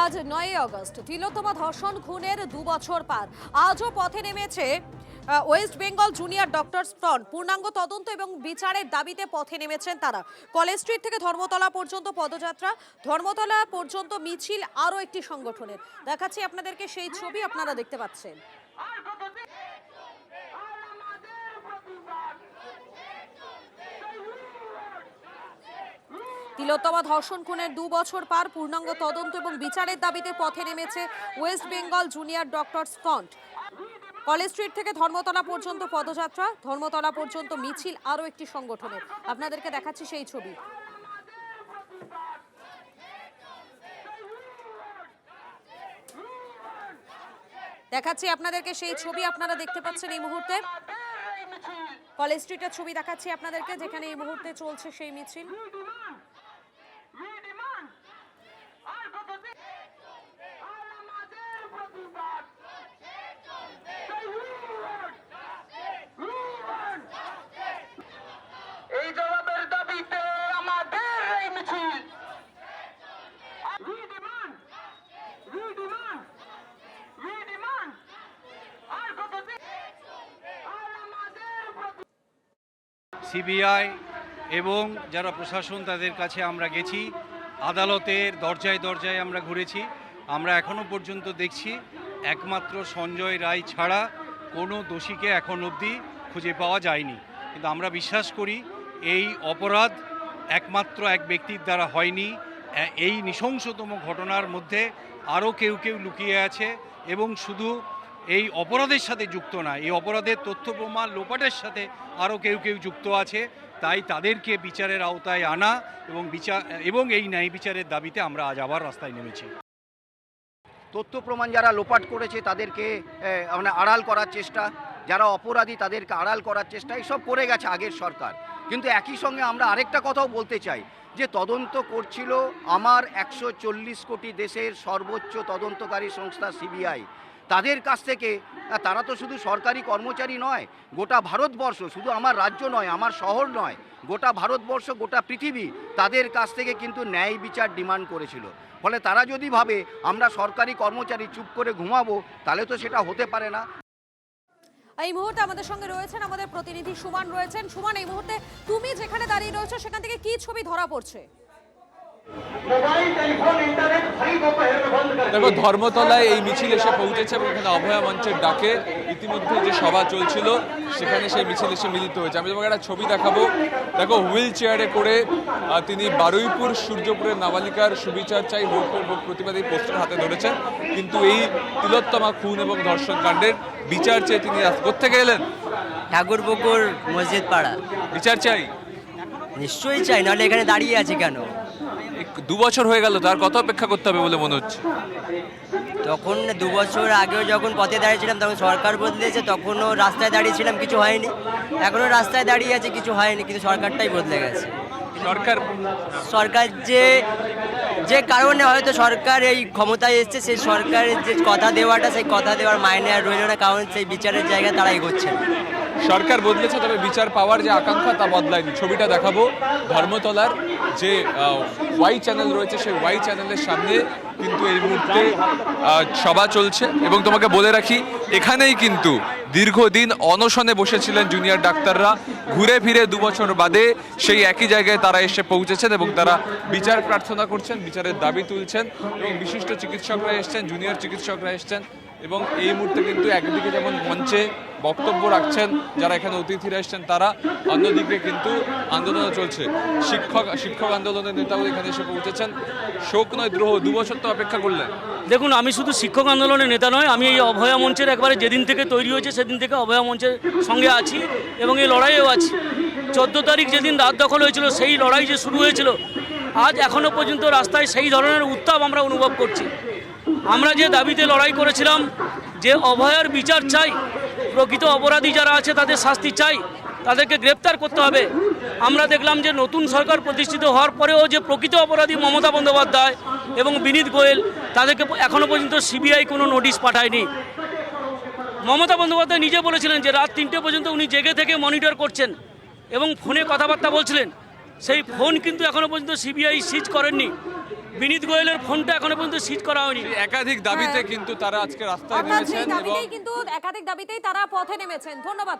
আজ 9 আগস্ট তিলোত্তমা ধর্ষণ খুনের 2 বছর পার। আজও পথে নেমেছে West Bengal junior doctors front. পূর্ণাঙ্গ তদন্ত এবং বিচারের দাবিতে পথে নেমেছেন তারা। কলেজ স্ট্রিট থেকে ধর্মতলা পর্যন্ত পদযাত্রা, ধর্মতলা পর্যন্ত মিছিল আরও একটি সংগঠনের। দেখাচ্ছি আপনাদেরকে সেই ছবি, আপনারা দেখতে পাচ্ছেন। তিলোত্তমা ধর্ষণ খুনের 2 বছর পার। পূর্ণাঙ্গ তদন্ত এবং বিচারের দাবিতে পথে নেমেছে West Bengal junior doctors front. College street থেকে ধর্মতলা পর্যন্ত পদযাত্রা, ধর্মতলা পর্যন্ত মিছিল আরও একটি সংগঠনের। আপনাদেরকে দেখাচ্ছি সেই ছবি। দেখাচ্ছি আপনাদেরকে সেই ছবি, আপনারা দেখতে পাচ্ছেন এই মুহূর্তে কলেজ স্ট্রিটের ছবি দেখাচ্ছি আপনাদেরকে, যেখানে এই মুহূর্তে চলছে সেই মিছিল। এই জবাবের দাবিতে আমাদের এই মিছিল। সিবিআই এবং যারা প্রশাসন তাদের কাছে আমরা গেছি, আদালতের দরজায় দরজায় আমরা ঘুরেছি। আমরা এখনও পর্যন্ত দেখছি একমাত্র সঞ্জয় রায় ছাড়া কোনো দোষীকে এখন অবধি খুঁজে পাওয়া যায়নি। কিন্তু আমরা বিশ্বাস করি এই অপরাধ একমাত্র এক ব্যক্তির দ্বারা হয়নি। এই নৃশংসতম ঘটনার মধ্যে আরও কেউ কেউ লুকিয়ে আছে এবং শুধু এই অপরাধের সাথে যুক্ত না, এই অপরাধের তথ্য প্রমাণ লোপাটের সাথে আরও কেউ কেউ যুক্ত আছে। তাই তাদেরকে বিচারের আওতায় আনা এবং এই ন্যায় বিচারের দাবিতে আমরা আজ আবার রাস্তায় নেমেছি। তথ্য প্রমাণ যারা লোপাট করেছে তাদেরকে মানে আড়াল করার চেষ্টা, যারা অপরাধী তাদেরকে আড়াল করার চেষ্টা, এইসব করে গেছে আগের সরকার। কিন্তু একই সঙ্গে আমরা আরেকটা কথাও বলতে চাই যে তদন্ত করছিল আমার 140 কোটি দেশের সর্বোচ্চ তদন্তকারী সংস্থা সিবিআই। তাদের কাছ থেকে, তারা তো শুধু সরকারি কর্মচারী নয়, গোটা ভারতবর্ষ, শুধু আমার রাজ্য নয়, আমার শহর নয়, গোটা ভারতবর্ষ, গোটা পৃথিবী তাদের কাছ থেকে কিন্তু ন্যায় বিচার ডিমান্ড করেছিল। ফলে তারা যদি ভাবে আমরা সরকারি কর্মচারী চুপ করে ঘুমাবো, তাহলে তো সেটা হতে পারে না। এই মুহূর্তে আমাদের সঙ্গে রয়েছেন আমাদের প্রতিনিধি সুমান রয়েছেন। সুমান, এই মুহূর্তে তুমি যেখানে দাঁড়িয়ে রয়েছো সেখান থেকে কি ছবি ধরা পড়ছে? দেখো, ধর্মতলায় এই মিছিল এসে পৌঁছেছে এবং এখানে অভয়া মঞ্চের ডাকে ইতিমধ্যে যে সভা চলছিল সেখানে সেই মিছিল এসে মিলিত হয়েছে। আমি তোমাকে একটা ছবি দেখাবো। দেখো, হুইল চেয়ারে করে তিনি বারুইপুর সূর্যপুরের নাবালিকার সুবিচার চাই, ভোট প্রতিবাদী পোস্টার হাতে ধরেছেন। কিন্তু এই তিলোত্তমা খুন এবং ধর্ষণ কাণ্ডের বিচার চেয়ে তিনি কোত্থেকে এলেন? ঠাকুরপুকুর মসজিদ পাড়া। বিচার চাই? নিশ্চয়ই চাই, নাহলে এখানে দাঁড়িয়ে আছি কেন? 2 বছর হয়ে গেল, তার কত অপেক্ষা করতে হবে বলে মনে হচ্ছে? তখন 2 বছর আগেও যখন পথে দাঁড়িয়েছিলাম তখন সরকার বদলেছে, তখনও রাস্তায় দাঁড়িয়েছিলাম, কিছু হয়নি। এখনও রাস্তায় দাঁড়িয়ে আছে, কিছু হয়নি, কিন্তু সরকারটাই বদলে গেছে। সরকার যে কারণে হয়তো সরকার এই ক্ষমতায় এসছে, সেই সরকারের যে কথা দেওয়াটা, সেই কথা দেওয়ার মাইনে আর রইল না, কারণ সেই বিচারের জায়গায় তারা এগোচ্ছে। সরকার বদলেছে, তবে বিচার পাওয়ার যে আকাঙ্ক্ষা তা বদলায়নি। ছবিটা দেখাবো, ধর্মতলার যে ওয়াই চ্যানেল রয়েছে সেই ওয়াই চ্যানেলের সামনে কিন্তু এই মুহূর্তে সভা চলছে। এবং তোমাকে বলে রাখি, এখানেই কিন্তু দীর্ঘদিন অনশনে বসেছিলেন জুনিয়র ডাক্তাররা। ঘুরে ফিরে 2 বছর বাদে সেই একই জায়গায় তারা এসে পৌঁছেছেন এবং তারা বিচার প্রার্থনা করছেন, বিচারের দাবি তুলছেন এবং বিশিষ্ট চিকিৎসকরা এসছেন, জুনিয়র চিকিৎসকরা এসছেন। এবং এই মুহূর্তে কিন্তু একদিকে যেমন মঞ্চে বক্তব্য রাখছেন যারা এখানে অতিথিরা এসছেন তারা, অন্যদিকে কিন্তু আন্দোলন চলছে। শিক্ষক আন্দোলনের নেতাও এখানে এসে পৌঁছেছেন। শোক নয় দ্রোহ, 2 বছর তো অপেক্ষা করলেন। দেখুন, আমি শুধু শিক্ষক আন্দোলনের নেতা নয়, আমি এই অভয়া মঞ্চের একবারে যেদিন থেকে তৈরি হয়েছে সেদিন থেকে অভয়া মঞ্চের সঙ্গে আছি এবং এই লড়াইয়েও আছি। 14 তারিখ যেদিন রাত দখল হয়েছিল, সেই লড়াই যে শুরু হয়েছিল, আজ এখনও পর্যন্ত রাস্তায় সেই ধরনের উত্তাপ আমরা অনুভব করছি। আমরা যে দাবিতে লড়াই করেছিলাম যে অভয়ার বিচার চাই, প্রকৃত অপরাধী যারা আছে তাদের শাস্তি চাই, তাদেরকে গ্রেপ্তার করতে হবে। আমরা দেখলাম যে নতুন সরকার প্রতিষ্ঠিত হওয়ার পরেও যে প্রকৃত অপরাধী মমতা বন্দ্যোপাধ্যায় এবং বিনীত গোয়েল, তাদেরকে এখনও পর্যন্ত সিবিআই কোনো নোটিশ পাঠায়নি। মমতা বন্দ্যোপাধ্যায় নিজে বলেছিলেন যে রাত 3টে পর্যন্ত উনি জেগে থেকে মনিটর করছেন এবং ফোনে কথাবার্তা বলছিলেন। সেই ফোন কিন্তু এখনো পর্যন্ত সিবিআই সিজ করেননি। বিনীত গোয়েলের ফোনটা এখনো পর্যন্ত সিজ করা হয়নি। একাধিক দাবিতে কিন্তু তারা আজকে রাস্তায় অর্থাৎ সেই নেমেছেন এবং দাবিতেই কিন্তু একাধিক দাবিতেই তারা পথে নেমেছেন। ধন্যবাদ।